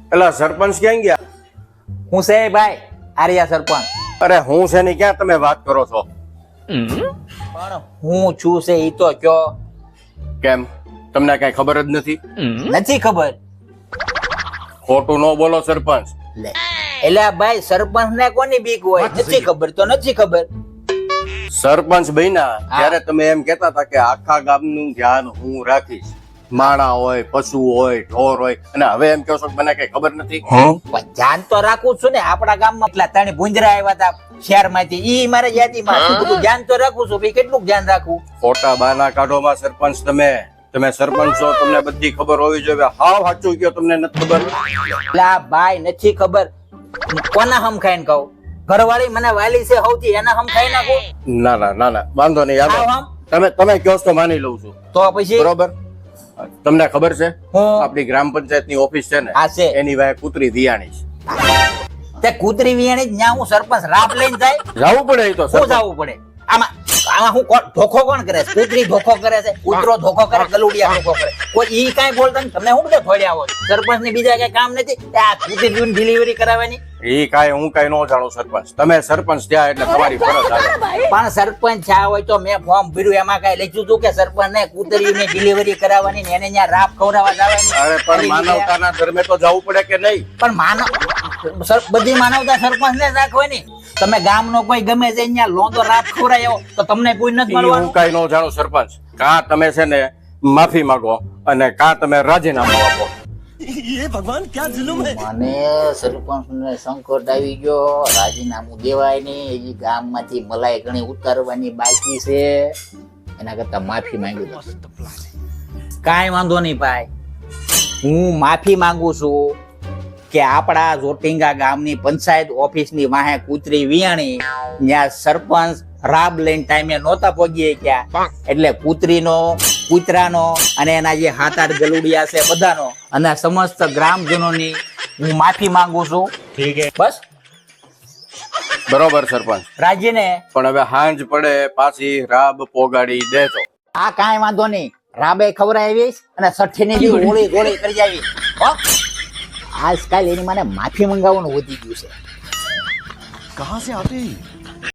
પેલા સરપંચ ક્યાં ગયા? હું છે ભાઈ આર્યા સરપંચ. અરે હું છે ની ક્યાં તમે વાત કરો છો? પણ હું છું છે ઈ તો કયો. કેમ તમને કઈ ખબર જ નથી? નથી ખબર. ખોટું ન બોલો સરપંચ. લે એટલે ભાઈ સરપંચ ને કોની બીક હોય? નથી ખબર તો નથી ખબર. સરપંચ બન્યા ત્યારે તમે એમ કહેતા હતા કે આખા ગામનું ધ્યાન હું રાખીશ. માણા હોય, પશુ હોય, ઢોર હોય, અને હવે એમ કહો છો કે મને કઈ ખબર નથી? પણ ધ્યાન તો રાખું છું ને. આપણા ગામમાં એટલા ત્રણ ભુંજરા આવ્યા હતા શહેરમાંથી, ઈ મારા જાતિમાં બધું ધ્યાન તો રાખું છું. ભાઈ કેટલું ધ્યાન રાખું? ખોટા બાના કાઢોમાં સરપંચ તમે સરપંચ છો, તમને બધી ખબર હોવી જોઈએ. હાવ સાચું કયો, તમને નથી ખબર? લા ભાઈ નથી ખબર. કોના હમ ખાઈને કહું? ઘરવાળી મને વાલી છે સૌથી, એના હમ ખાઈ નાખું? ના ના ના ના વાંધો નહીં. તમે કહો તો માની લઉં છું. તો પછી બરોબર. તમને ખબર છે હું આપણી ગ્રામ પંચાયત ની ઓફિસ છે ને, આ છે એની વાય કૂતરી વિયાણી છે. તે કૂતરી વિયાણી જ ન્યા હું સરપંચ રાપ લઈને જાય? જવું પડે એ તો શું જવું પડે? આમાં આમાં હું ધોખો કોણ કરે છે? કૂતરી ધોખો કરે છે, કૂતરો ધોખો કરે, ગલુડિયા ધોખો કરે. કોઈ ઈ કાંઈ બોલતા નહીં. તમને હું બધા ફોડ્યા હોય? સરપંચ ની બીજા કઈ કામ નથી? આ કૂતરી ડિલિવરી કરાવવાની? એ કાંઈ હું કાંઈ ન જાણું સરપંચ. તમે સરપંચ થયા એટલે તમારી ફરજ આવે. પણ સરપંચ થયા હોય તો મેં ફોર્મ ભર્યું, એમાં કઈ લખ્યું હતું કે સરપંચ ને કૂતરી ની ડિલિવરી કરાવવાની ને એને ત્યાં રાપ ખવડાવવા જવાની? અરે પણ માનવતાના ધર્મે તો જવું પડે કે નહીં? પણ બધી માનવતા સરપંચ ને રાખવાની. તમે ગામ નો કોઈ ગમે છે અહીંયા લોંદો રાપ ખવડાયો તો તમને કોઈ નથી મળવાનું? હું કાંઈ ન જાણું સરપંચ. કાં તમે છે ને માફી માંગો અને કાં તમે રાજીનામું આપો. ये भगवान क्या जुल्म है? મને સરપંચ ને સંકટ આવી ગયો. રાજીનામું દેવાય નહીં. હજી ગામમાંથી મલાઈ ઘણી ઉતારવાની બાકી છે. એના કરતા માફી માંગી દો. કાંઈ વાંધો નહીં ભાઈ, હું માફી માંગુ છું કે આપણા જોટિંગા ગામની પંચાયત ઓફિસની વાહે કૂતરી વિયાણી, ત્યાં સરપંચ રાબ લઈને ટાઈમે નહોતા પહોંચી ગયા, એટલે કૂતરાનો અને એના જે 7-8 ગલુડિયા છે બધાનો અને સમસ્ત ગ્રામજનોની હું માફી માંગુ છું. ઠીક છે બસ. બરોબર સરપંચ. રાજીને પણ હવે હાંજ પડે પાછી રાબ પોગાડી દેજો. આ કાંઈ વાંધો નહીં. રાબે ખવડાવીશ અને છઠ્ઠીની બી હોળી ગોળી કરી જાવી. હો આજકાલ એની મને માફી મંગાવવાનું વધી ગયું છે. कहाँ से आते हैं?